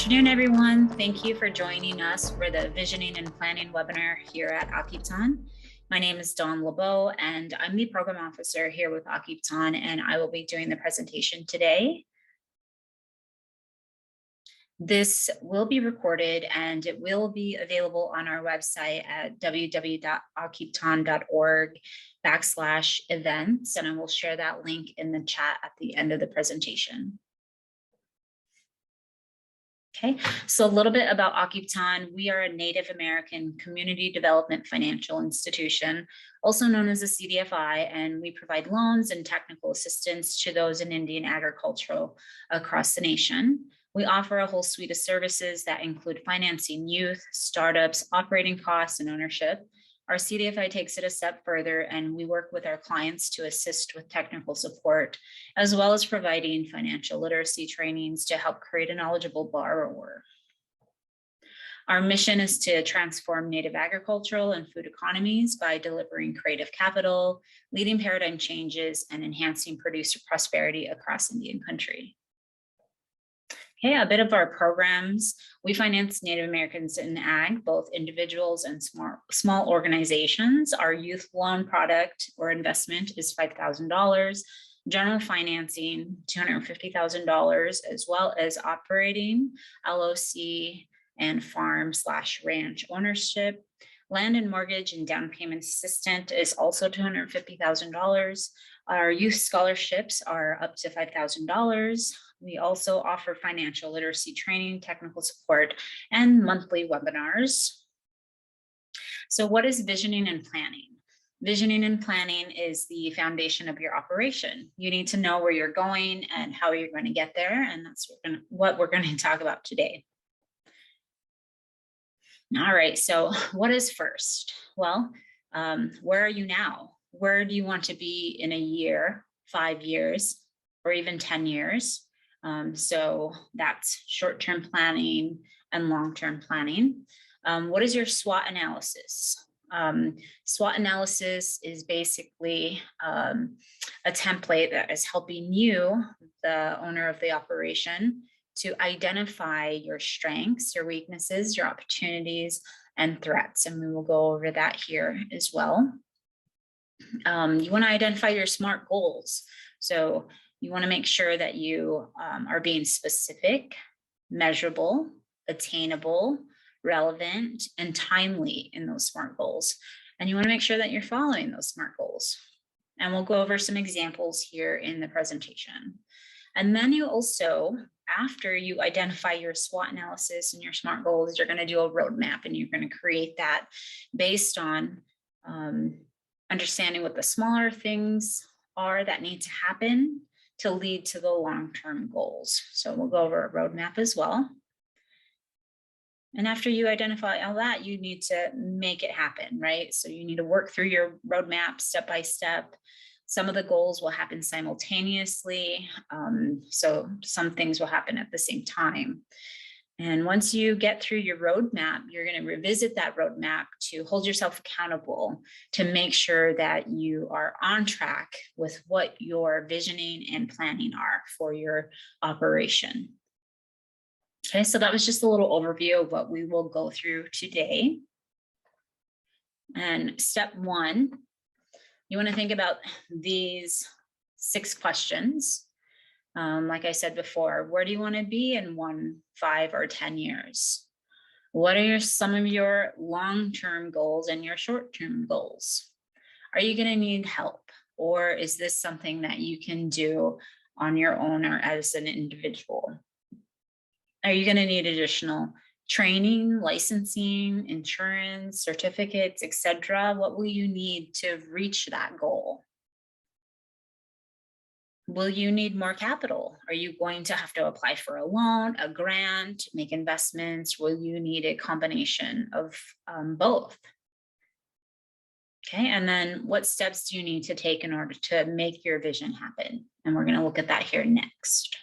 afternoon, everyone. Thank you for joining us for the Visioning and Planning webinar here at Agribusiness. My name is Dawn LeBeau, and I'm the Program Officer here with Agribusiness, and I will be doing the presentation today. This will be recorded and it will be available on our website at www.agribusiness.org/events, and I will share that link in the chat at the end of the presentation. Okay, so a little bit about Agribusiness. We are a Native American community development financial institution, also known as a CDFI, and we provide loans and technical assistance to those in Indian agriculture across the nation. We offer a whole suite of services that include financing youth, startups, operating costs, and ownership. Our CDFI takes it a step further, and we work with our clients to assist with technical support, as well as providing financial literacy trainings to help create a knowledgeable borrower. Our mission is to transform native agricultural and food economies by delivering creative capital, leading paradigm changes, and enhancing producer prosperity across Indian country. Okay, a bit of our programs. We finance Native Americans in ag, both individuals and small organizations. Our youth loan product or investment is $5,000, general financing, $250,000, as well as operating, LOC, and farm/ranch ownership. Land and mortgage and down payment assistant is also $250,000. Our youth scholarships are up to $5,000. We also offer financial literacy training, technical support, and monthly webinars. So what is visioning and planning? Visioning and planning is the foundation of your operation. You need to know where you're going and how you're going to get there, and that's what we're going to talk about today. All right, so what is first? Well, where are you now? Where do you want to be in a year, 5 years, or even 10 years? So that's short-term planning and long-term planning. What is your SWOT analysis? SWOT analysis is basically a template that is helping you, the owner of the operation, to identify your strengths, your weaknesses, your opportunities, and threats. And we will go over that here as well. You want to identify your SMART goals. So you want to make sure that you are being specific, measurable, attainable, relevant, and timely in those SMART goals. And you want to make sure that you're following those SMART goals. And we'll go over some examples here in the presentation. And then you also, after you identify your SWOT analysis and your SMART goals, you're going to do a roadmap, and you're going to create that based on understanding what the smaller things are that need to happen to lead to the long-term goals. So we'll go over a roadmap as well. And after you identify all that, you need to make it happen, right? So you need to work through your roadmap step by step. Some of the goals will happen simultaneously. So some things will happen at the same time. And once you get through your roadmap, you're going to revisit that roadmap to hold yourself accountable to make sure that you are on track with what your visioning and planning are for your operation. Okay, so that was just a little overview of what we will go through today. And step one, you want to think about these 6 questions. Like I said before, where do you want to be in 1, 5, or 10 years? What are some of your long-term goals and your short-term goals? Are you going to need help? Or is this something that you can do on your own or as an individual? Are you going to need additional training, licensing, insurance, certificates, etc.? What will you need to reach that goal? Will you need more capital? Are you going to have to apply for a loan, a grant, make investments? Will you need a combination of both? Okay, and then what steps do you need to take in order to make your vision happen? And we're going to look at that here next.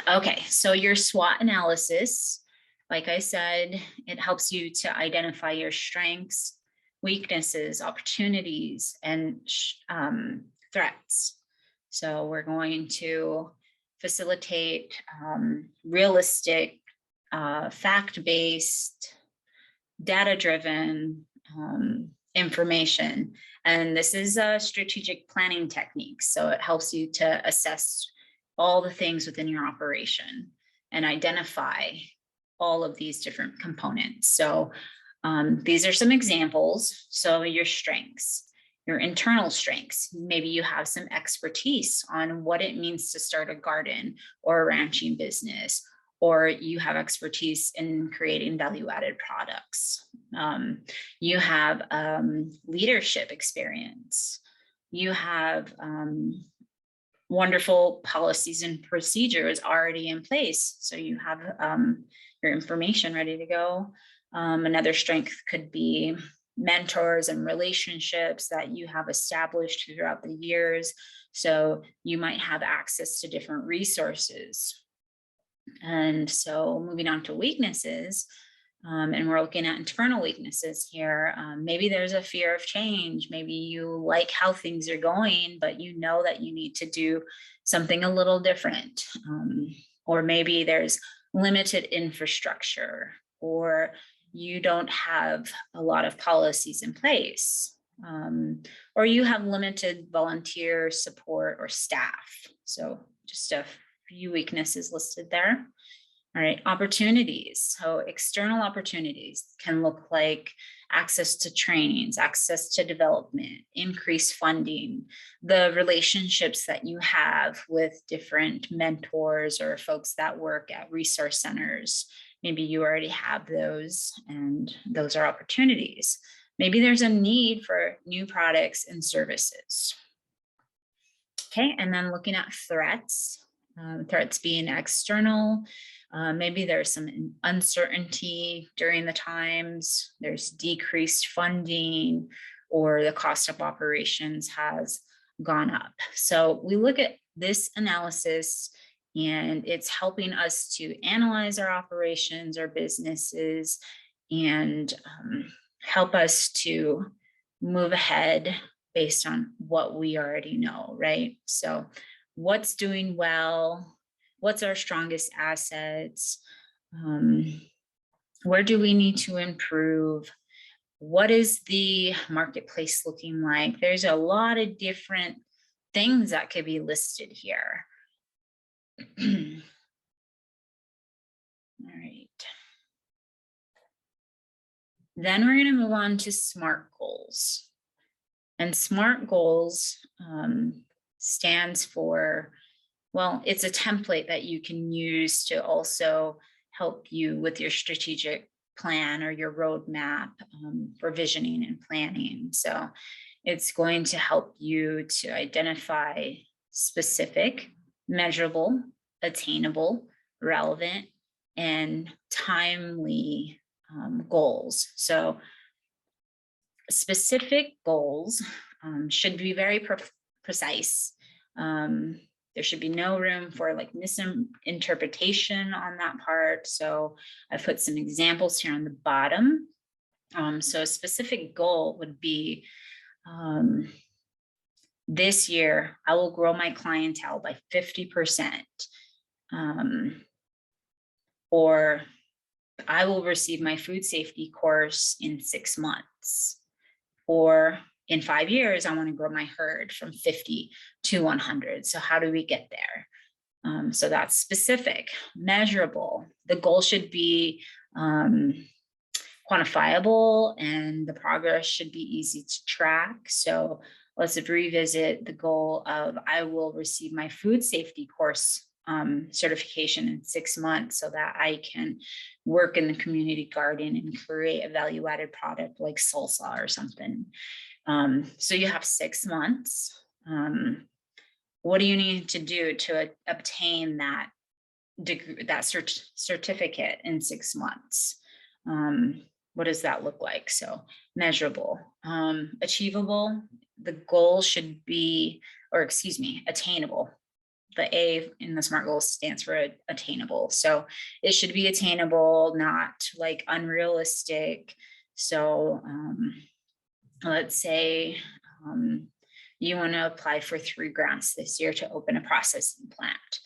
Okay, so your SWOT analysis, like I said, it helps you to identify your strengths, weaknesses, opportunities, and threats. So we're going to facilitate realistic, fact-based, data-driven information. And this is a strategic planning technique. So it helps you to assess all the things within your operation and identify all of these different components. So these are some examples. So your strengths, your internal strengths, maybe you have some expertise on what it means to start a garden or a ranching business, or you have expertise in creating value-added products. You have leadership experience. You have wonderful policies and procedures already in place. So you have your information ready to go. Another strength could be mentors and relationships that you have established throughout the years. So you might have access to different resources. And so moving on to weaknesses, and we're looking at internal weaknesses here. Maybe there's a fear of change. Maybe you like how things are going, but you know that you need to do something a little different. Or maybe there's limited infrastructure, or you don't have a lot of policies in place, or you have limited volunteer support or staff. So just a few weaknesses listed there. All right, opportunities. So external opportunities can look like access to trainings, access to development, increased funding, the relationships that you have with different mentors or folks that work at resource centers. Maybe you already have those, and those are opportunities. Maybe there's a need for new products and services. Okay, and then looking at threats, threats being external. Maybe there's some uncertainty during the times, there's decreased funding, or the cost of operations has gone up. So we look at this analysis, and it's helping us to analyze our operations, our businesses, and help us to move ahead based on what we already know, right? So what's doing well? What's our strongest assets? Where do we need to improve? What is the marketplace looking like? There's a lot of different things that could be listed here. All right. Then we're going to move on to SMART goals. And SMART goals stands for, well, it's a template that you can use to also help you with your strategic plan or your roadmap for visioning and planning. So it's going to help you to identify specific, measurable, attainable, relevant, and timely goals. So specific goals should be very precise. There should be no room for like misinterpretation on that part. So I put some examples here on the bottom. So a specific goal would be, this year, I will grow my clientele by 50%. Or I will receive my food safety course in 6 months. Or in 5 years, I want to grow my herd from 50 to 100. So how do we get there? So that's specific, measurable. The goal should be quantifiable, and the progress should be easy to track. So let's revisit the goal of I will receive my food safety course certification in 6 months so that I can work in the community garden and create a value-added product like salsa or something. So you have 6 months. What do you need to do to obtain that degree, that certificate in 6 months? What does that look like? So measurable, achievable. The goal should be, or excuse me, attainable. The A in the SMART goals stands for attainable. So it should be attainable, not like unrealistic. So let's say you want to apply for 3 grants this year to open a processing plant.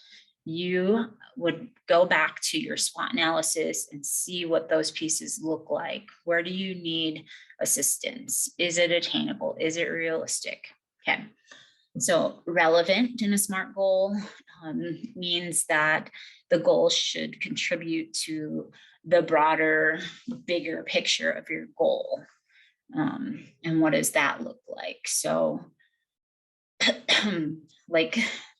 you would go back to your SWOT analysis and see what those pieces look like. Where do you need assistance? Is it attainable? Is it realistic? Okay. So relevant in a SMART goal means that the goal should contribute to the broader, bigger picture of your goal. And what does that look like? So like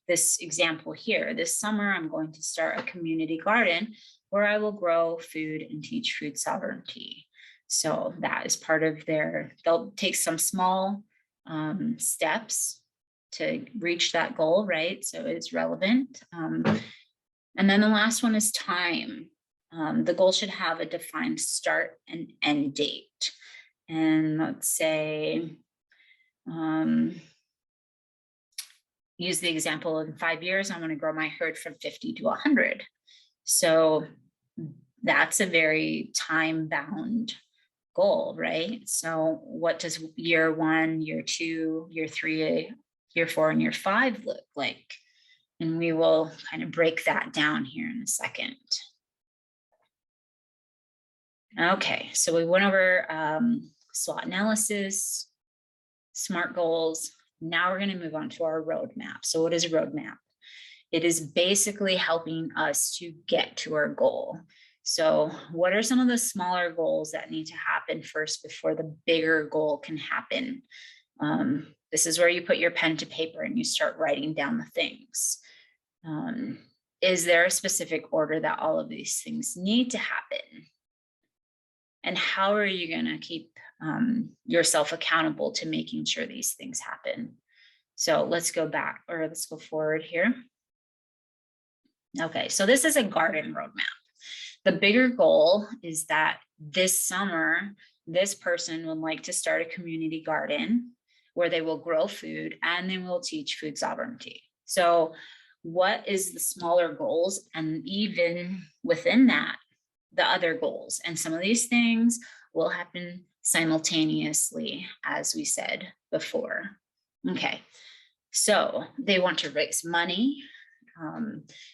this example here, this summer, I'm going to start a community garden where I will grow food and teach food sovereignty. So that is part of they'll take some small steps to reach that goal, right? So it's relevant. And then the last one is time. The goal should have a defined start and end date. And let's say, use the example in 5 years, I want to grow my herd from 50 to 100. So that's a very time-bound goal, right? So what does year 1, year 2, year 3, year 4, and year 5 look like? And we will kind of break that down here in a second. Okay, so we went over SWOT analysis, SMART goals. Now we're going to move on to our roadmap. So what is a roadmap? It is basically helping us to get to our goal. So what are some of the smaller goals that need to happen first before the bigger goal can happen? This is where you put your pen to paper and you start writing down the things. Is there a specific order that all of these things need to happen? And how are you going to keep yourself accountable to making sure these things happen? So let's go back, or let's go forward here. Okay, so this is a garden roadmap. The bigger goal is that this summer, this person would like to start a community garden where they will grow food and they will teach food sovereignty. So what is the smaller goals? And even within that, the other goals. And some of these things will happen simultaneously, as we said before. Okay, so they want to raise money,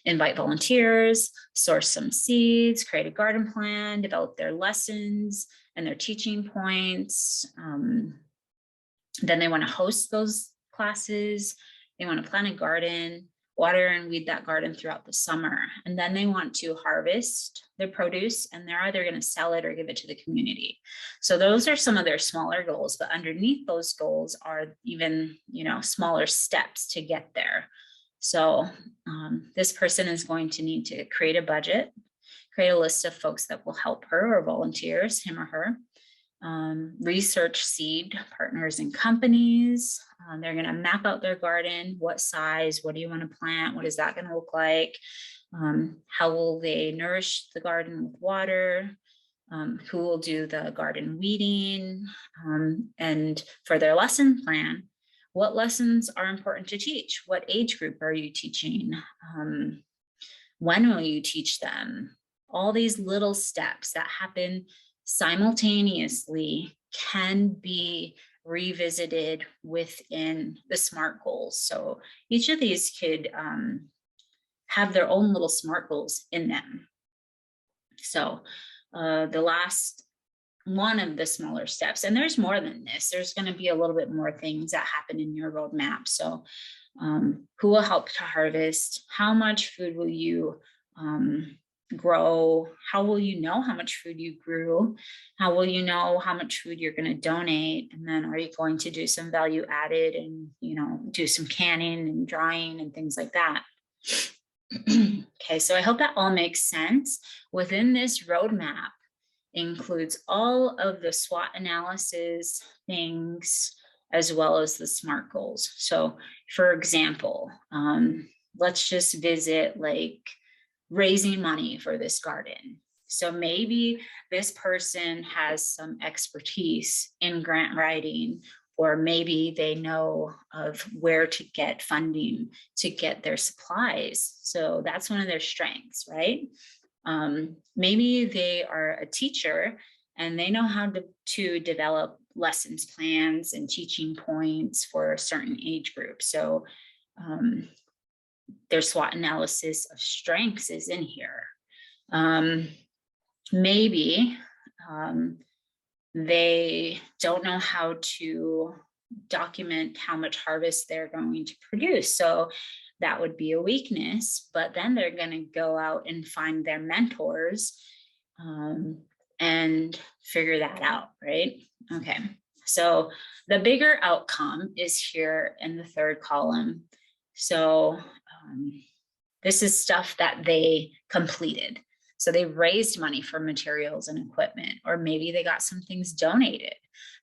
invite volunteers, source some seeds, create a garden plan, develop their lessons and their teaching points. Then they want to host those classes. They want to plant a garden, water and weed that garden throughout the summer. And then they want to harvest their produce and they're either going to sell it or give it to the community. So those are some of their smaller goals, but underneath those goals are even, smaller steps to get there. So this person is going to need to create a budget, create a list of folks that will help her or volunteers, him or her, research seed partners and companies. They're going to map out their garden. What size? What do you want to plant? What is that going to look like? How will they nourish the garden with water? Who will do the garden weeding? And for their lesson plan, what lessons are important to teach? What age group are you teaching? When will you teach them? All these little steps that happen simultaneously can be revisited within the SMART goals. So each of these could have their own little SMART goals in them. So the last one of the smaller steps, and there's more than this, there's going to be a little bit more things that happen in your roadmap. So who will help to harvest? How much food will you grow? How will you know how much food you grew? How will you know how much food you're going to donate? And then are you going to do some value added and, do some canning and drying and things like that? Okay, so I hope that all makes sense. Within this roadmap includes all of the SWOT analysis things, as well as the SMART goals. So for example, let's just visit like raising money for this garden. So maybe this person has some expertise in grant writing, or maybe they know of where to get funding to get their supplies. So that's one of their strengths, right? Maybe they are a teacher and they know how to develop lessons plans and teaching points for a certain age group. So their SWOT analysis of strengths is in here. Maybe they don't know how to document how much harvest they're going to produce. So that would be a weakness, but then they're going to go out and find their mentors and figure that out, right? Okay, so the bigger outcome is here in the third column. So this is stuff that they completed. So they raised money for materials and equipment, or maybe they got some things donated.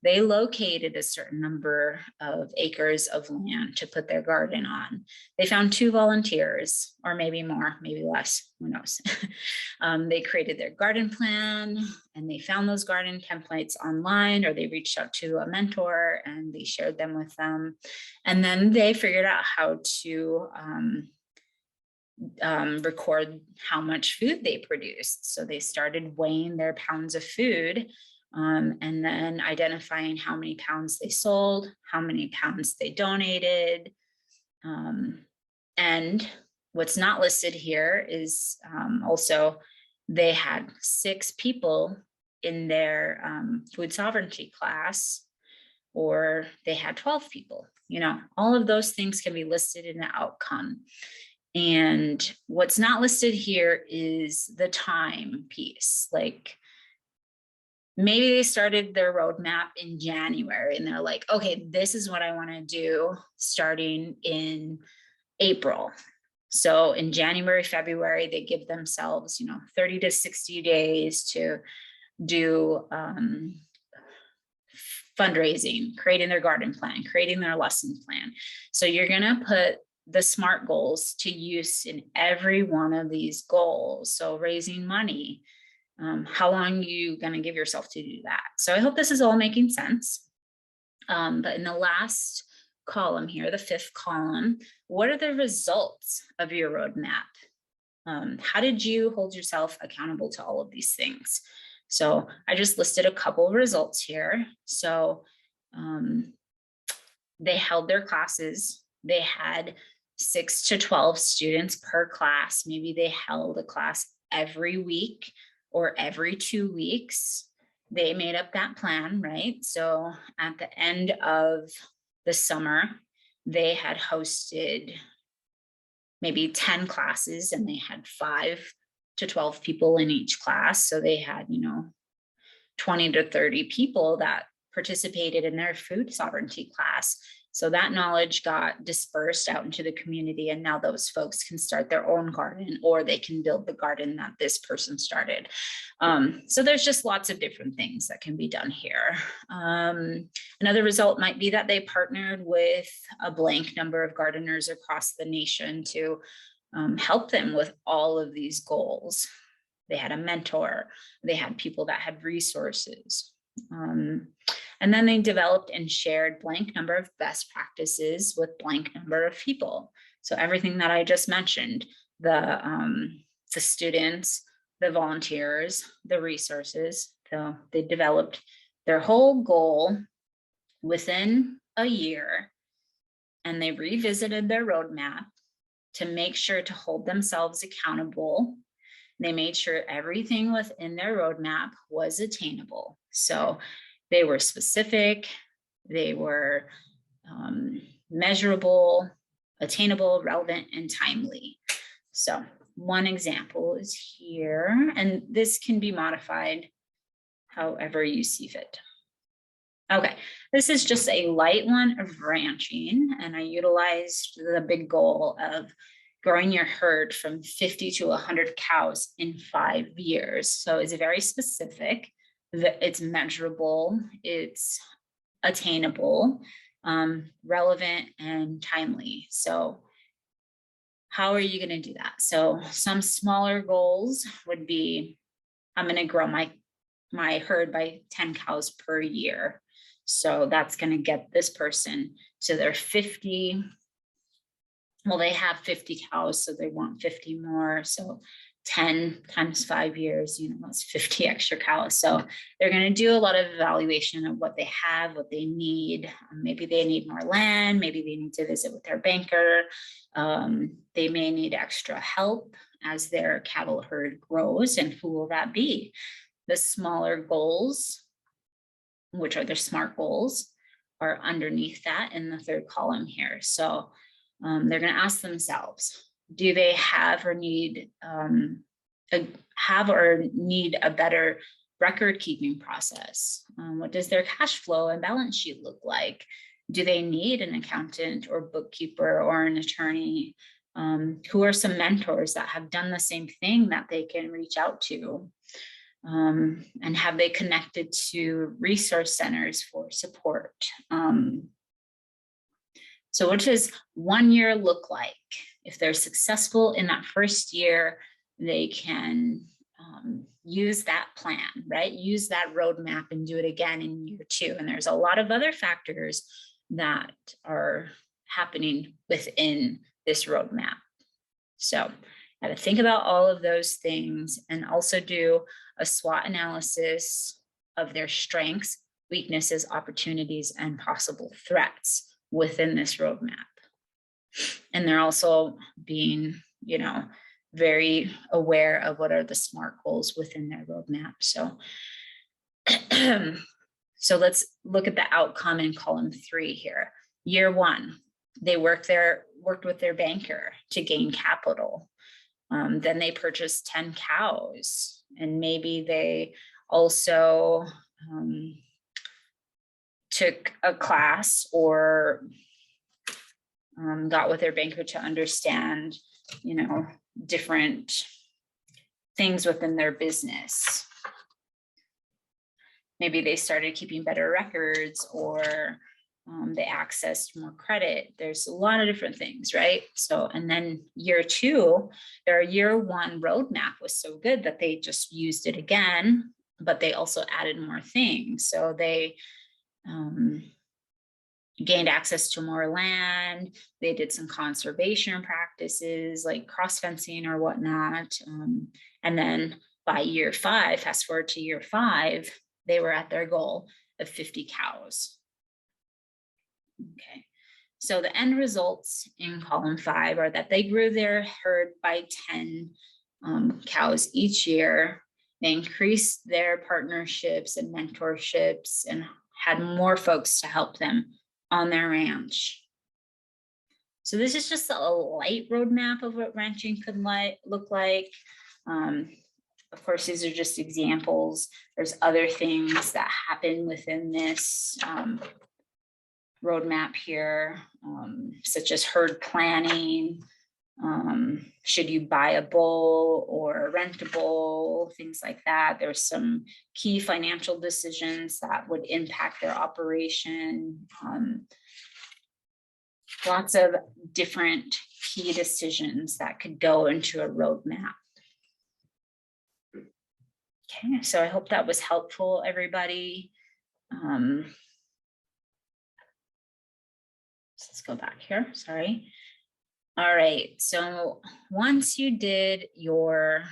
They located a certain number of acres of land to put their garden on. They found 2 volunteers, or maybe more, maybe less, who knows. They created their garden plan, and they found those garden templates online, or they reached out to a mentor and they shared them with them. And then they figured out how to record how much food they produced. So they started weighing their pounds of food, and then identifying how many pounds they sold, how many pounds they donated. And what's not listed here is also they had 6 people in their food sovereignty class, or they had 12 people. You know, all of those things can be listed in the outcome. And what's not listed here is the time piece. Like, maybe they started their roadmap in January and they're like, okay, this is what I want to do starting in April. So in January, February, they give themselves, 30 to 60 days to do fundraising, creating their garden plan, creating their lesson plan. So you're going to put the SMART goals to use in every one of these goals. So raising money, how long are you going to give yourself to do that? So I hope this is all making sense. But in the last column here, the 5th column, what are the results of your roadmap? How did you hold yourself accountable to all of these things? So I just listed a couple of results here. So they held their classes. They had 6 to 12 students per class. Maybe they held a class every week or every 2 weeks. They made up that plan, right? So at the end of the summer, they had hosted maybe 10 classes, and they had 5 to 12 people in each class. So they had, 20 to 30 people that participated in their food sovereignty class. So that knowledge got dispersed out into the community, and now those folks can start their own garden, or they can build the garden that this person started. So there's just lots of different things that can be done here. Another result might be that they partnered with a blank number of gardeners across the nation to help them with all of these goals. They had a mentor, they had people that had resources. And then they developed and shared blank number of best practices with blank number of people. So everything that I just mentioned, the students, the volunteers, the resources. So they developed their whole goal within a year, and they revisited their roadmap to make sure to hold themselves accountable. They made sure everything within their roadmap was attainable. So they were specific, they were measurable, attainable, relevant, and timely. So one example is here, and this can be modified however you see fit. Okay, this is just a light one of ranching, and I utilized the big goal of growing your herd from 50 to 100 cows in 5 years. So it's very specific. It's measurable, it's attainable, relevant, and timely. So how are you going to do that? So some smaller goals would be, I'm going to grow my herd by 10 cows per year. So that's going to get this person to their 50. Well, they have 50 cows, so they want 50 more. So 10 times 5 years, that's 50 extra cows. So they're going to do a lot of evaluation of what they have, what they need. Maybe they need more land. Maybe they need to visit with their banker. They may need extra help as their cattle herd grows. And who will that be? The smaller goals, which are their SMART goals, are underneath that in the third column here. So they're going to ask themselves, do they have or need a better record keeping process? What does their cash flow and balance sheet look like? Do they need an accountant or bookkeeper or an attorney? Who are some mentors that have done the same thing that they can reach out to? And have they connected to resource centers for support? So what does 1 year look like? If they're successful in that first year, they can use that plan, right? Use that roadmap and do it again in year 2. And there's a lot of other factors that are happening within this roadmap. So got to think about all of those things and also do a SWOT analysis of their strengths, weaknesses, opportunities, and possible threats within this roadmap. And they're also being, very aware of what are the SMART goals within their roadmap. So, so let's look at the outcome in column 3 here. Year 1, they worked with their banker to gain capital. Then they purchased 10 cows, and maybe they also took a class or got with their banker to understand, different things within their business. Maybe they started keeping better records, or they accessed more credit. There's a lot of different things, right? So, and then year 2, their year 1 roadmap was so good that they just used it again, but they also added more things. So they gained access to more land. They did some conservation practices like cross fencing or whatnot. And then by year 5, fast forward to year 5, they were at their goal of 50 cows. Okay, so the end results in column 5 are that they grew their herd by 10 cows each year. They increased their partnerships and mentorships and had more folks to help them on their ranch. So this is just a light roadmap of what ranching could look like. Of course, these are just examples. There's other things that happen within this roadmap here, such as herd planning. Should you buy a bull or rent a bull, things like that. There's some key financial decisions that would impact their operation. Lots of different key decisions that could go into a roadmap. Okay, so I hope that was helpful, everybody. Let's go back here, sorry. All right, so once you did your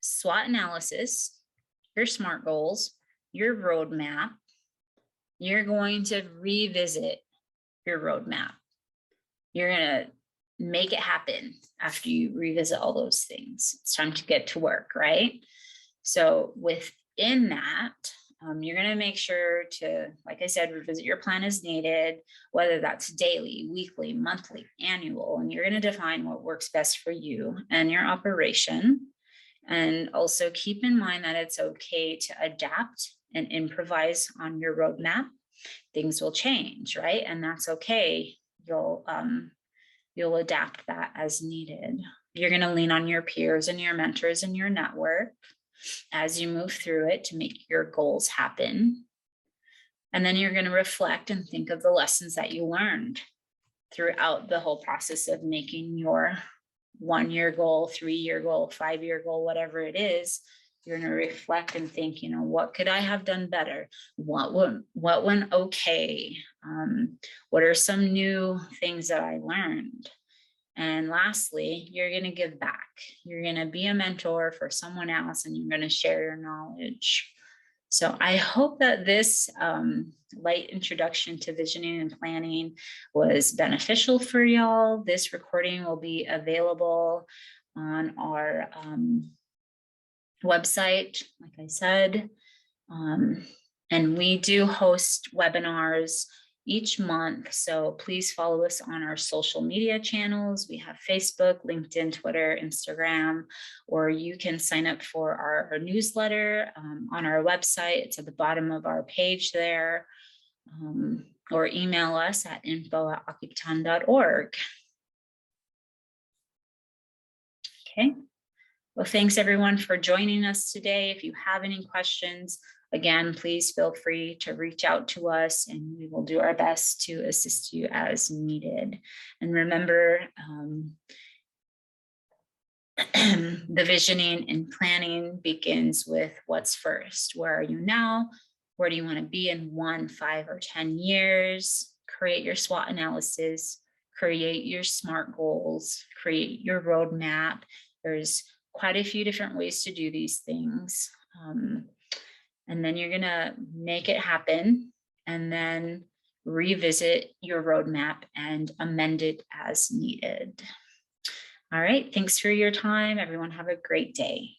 SWOT analysis, your SMART goals, your roadmap, you're going to revisit your roadmap. You're going to make it happen after you revisit all those things. It's time to get to work, right? So within that, you're going to make sure to, like I said, revisit your plan as needed, whether that's daily, weekly, monthly, annual, and you're going to define what works best for you and your operation. And also keep in mind that it's okay to adapt and improvise on your roadmap. Things will change, right? And that's okay. You'll adapt that as needed. You're going to lean on your peers and your mentors and your network as you move through it to make your goals happen. And then you're going to reflect and think of the lessons that you learned throughout the whole process of making your 1-year goal, 3-year goal, 5-year goal, whatever it is. You're going to reflect and think, what could I have done better? What went okay? What are some new things that I learned? And lastly, you're going to give back. You're going to be a mentor for someone else, and you're going to share your knowledge. So I hope that this light introduction to visioning and planning was beneficial for y'all. This recording will be available on our website, like I said. And we do host webinars each month. So please follow us on our social media channels. We have Facebook, LinkedIn, Twitter, Instagram, or you can sign up for our newsletter on our website. It's at the bottom of our page there, or email us at info@occupeton.org. Okay. Well, thanks everyone for joining us today. If you have any questions, again, please feel free to reach out to us and we will do our best to assist you as needed. And remember, the visioning and planning begins with what's first. Where are you now? Where do you want to be in 1, 5, or 10 years? Create your SWOT analysis, create your SMART goals, create your roadmap. There's quite a few different ways to do these things. And then you're gonna make it happen and then revisit your roadmap and amend it as needed. All right, thanks for your time. Everyone have a great day.